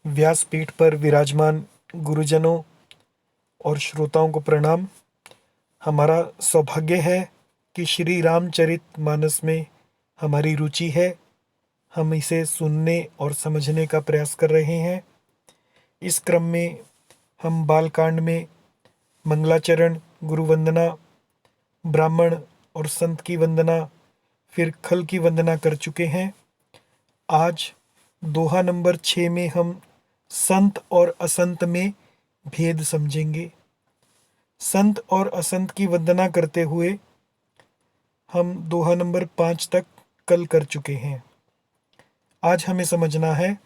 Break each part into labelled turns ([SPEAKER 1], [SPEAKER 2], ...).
[SPEAKER 1] व्यासपीठ पर विराजमान गुरुजनों और श्रोताओं को प्रणाम। हमारा सौभाग्य है कि श्री रामचरित मानस में हमारी रुचि है। हम इसे सुनने और समझने का प्रयास कर रहे हैं। इस क्रम में हम बालकांड में मंगलाचरण, गुरु वंदना, ब्राह्मण और संत की वंदना, फिर खल की वंदना कर चुके हैं। आज दोहा नंबर 6 में हम संत और असंत में भेद समझेंगे। संत और असंत की वंदना करते हुए हम दोहा नंबर 5 तक कल कर चुके हैं। आज हमें समझना है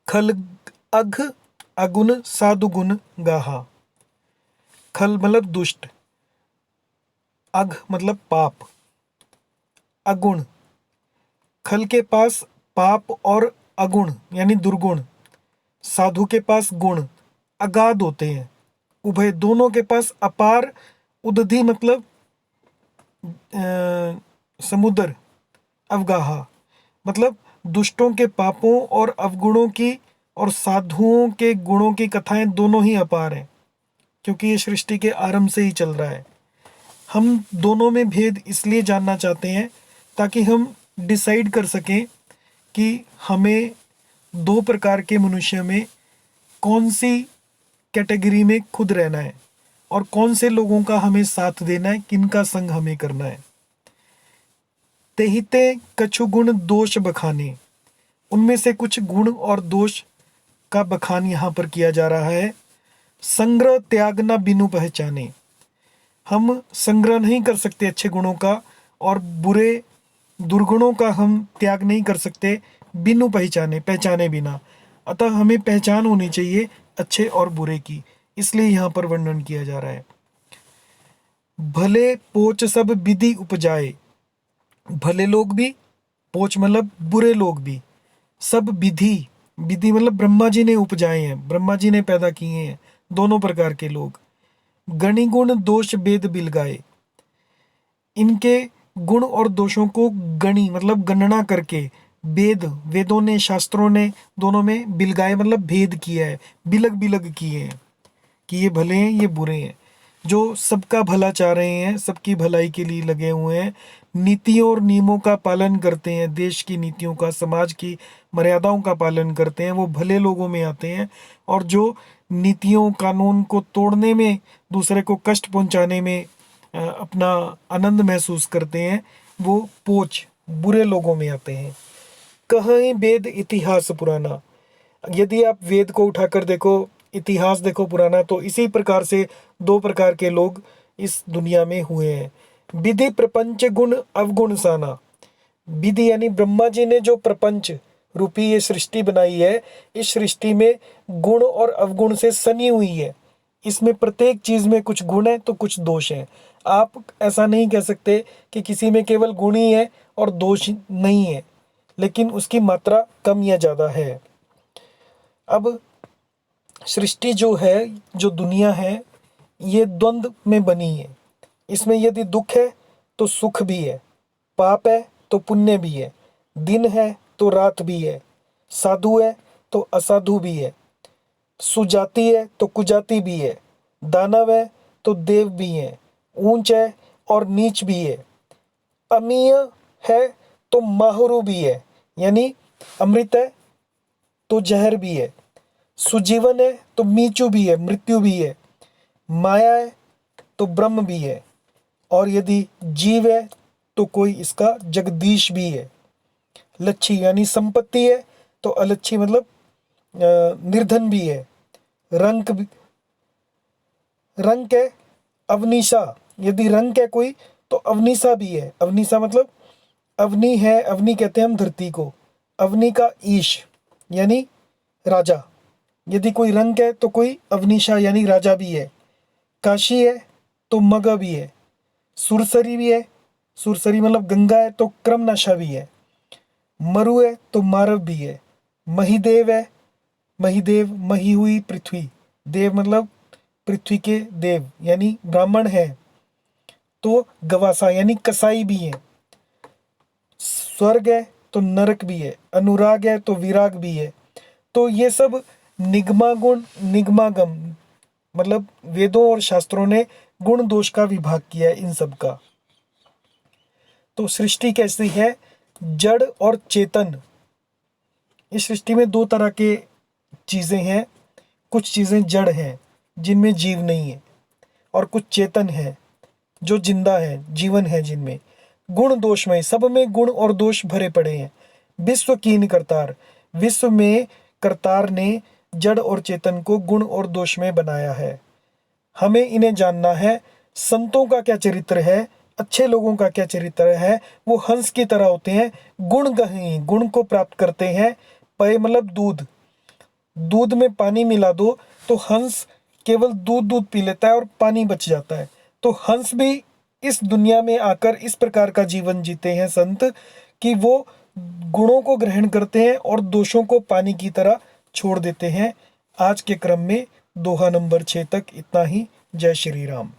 [SPEAKER 1] खल अघ अगुण साधु गुण गाहा। खल मतलब दुष्ट, अघ मतलब पाप, अगुण, खल के पास पाप और अगुण यानी दुर्गुण, साधु के पास गुण अगाध होते हैं। उभय दोनों के पास अपार, उदधि मतलब समुद्र, अवगाहा मतलब दुष्टों के पापों और अवगुणों की और साधुओं के गुणों की कथाएं दोनों ही अपार हैं, क्योंकि ये सृष्टि के आरंभ से ही चल रहा है। हम दोनों में भेद इसलिए जानना चाहते हैं ताकि हम डिसाइड कर सकें कि हमें दो प्रकार के मनुष्य में कौन सी कैटेगरी में खुद रहना है और कौन से लोगों का हमें साथ देना है, किनका संग हमें करना है। तेहिते कछु गुण दोष बखाने, उनमें से कुछ गुण और दोष का बखान यहाँ पर किया जा रहा है। संग्रह त्याग न बिनु पहचाने, हम संग्रह नहीं कर सकते अच्छे गुणों का और बुरे दुर्गुणों का हम त्याग नहीं कर सकते बिनु पहचाने बिना। अतः हमें पहचान होनी चाहिए अच्छे और बुरे की, इसलिए यहाँ पर वर्णन किया जा रहा है। भले पोच सब विधि उपजाए, भले लोग भी, पोच मतलब बुरे लोग भी, सब विधि, विधि मतलब ब्रह्मा जी ने उपजाए हैं, ब्रह्मा जी ने पैदा किए हैं दोनों प्रकार के लोग। गणि गुण दोष भेद बिलगाए, इनके गुण और दोषों को गणि मतलब गणना करके, वेद वेदों ने शास्त्रों ने दोनों में बिलगाए मतलब भेद किया है, बिलग बिलग किए हैं कि ये भले हैं ये बुरे हैं। जो सबका भला चाह रहे हैं, सबकी भलाई के लिए लगे हुए हैं, नीतियों और नियमों का पालन करते हैं, देश की नीतियों का, समाज की मर्यादाओं का पालन करते हैं, वो भले लोगों में आते हैं। और जो नीतियों कानून को तोड़ने में, दूसरे को कष्ट पहुंचाने में अपना आनंद महसूस करते हैं, वो पोच बुरे लोगों में आते हैं। कहीं वेद इतिहास पुराना, यदि आप वेद को उठाकर देखो, इतिहास देखो पुराना, तो इसी प्रकार से दो प्रकार के लोग इस दुनिया में हुए हैं। विधि प्रपंच गुण अवगुण साना, विधि यानी ब्रह्मा जी ने जो प्रपंच रूपी ये सृष्टि बनाई है, इस सृष्टि में गुण और अवगुण से सनी हुई है। इसमें प्रत्येक चीज में कुछ गुण है तो कुछ दोष है। आप ऐसा नहीं कह सकते कि किसी में केवल गुण ही है और दोष नहीं है, लेकिन उसकी मात्रा कम या ज्यादा है। अब सृष्टि जो है, जो दुनिया है, ये द्वंद्व में बनी है। इसमें यदि दुख है तो सुख भी है, पाप है तो पुण्य भी है, दिन है तो रात भी है, साधु है तो असाधु भी है, सुजाति है तो कुजाति भी है, दानव है तो देव भी है, ऊंच है और नीच भी है, अमीय है तो माहुरु भी है, यानी अमृत है तो जहर भी है, सुजीवन है तो मीचू भी है, मृत्यु भी है, माया है तो ब्रह्म भी है, और यदि जीव है तो कोई इसका जगदीश भी है। लच्छी यानी संपत्ति है तो अलच्छी मतलब निर्धन भी है। रंक भी, रंक है अवनीशा, यदि रंक है कोई तो अवनीशा भी है। अवनीशा मतलब अवनी है, अवनी कहते हैं हम धरती को, अवनी का ईश यानी राजा। यदि कोई रंक है तो कोई अवनीशा यानी राजा भी है। काशी है तो मग भी है, सुरसरी भी है, सुरसरी मतलब गंगा है तो क्रमनाशा भी है, मरु है तो मारव भी है, महिदेव है, महिदेव मही हुई पृथ्वी, देव मतलब पृथ्वी के देव यानी ब्राह्मण है तो गवासा यानी कसाई भी है, स्वर्ग है तो नरक भी है, अनुराग है तो विराग भी है, तो ये सब निगमा गुण निगमागम, मतलब वेदों और शास्त्रों ने गुण दोष का विभाग किया है इन सब का। तो सृष्टि कैसी है? जड़ और चेतन। इस सृष्टि में दो तरह के चीजें हैं। कुछ चीजें जड़ हैं जिनमें जीव नहीं है, और कुछ चेतन है जो जिंदा है, जीवन है जिनमें। गुण दोषमय, सब में गुण और दोष भरे पड़े हैं। विश्व कीन करतार, विश्व में करतार ने जड़ और चेतन को गुण और दोष में बनाया है। हमें इन्हें जानना है। संतों का क्या चरित्र है, अच्छे लोगों का क्या चरित्र है? वो हंस की तरह होते हैं, गुण गही, गुण को प्राप्त करते हैं। पय मतलब दूध, दूध में पानी मिला दो तो हंस केवल दूध दूध पी लेता है और पानी बच जाता है। तो हंस भी इस दुनिया में आकर इस प्रकार का जीवन जीते हैं संत, कि वो गुणों को ग्रहण करते हैं और दोषों को पानी की तरह छोड़ देते हैं। आज के क्रम में दोहा नंबर 6 तक इतना ही। जय श्री राम।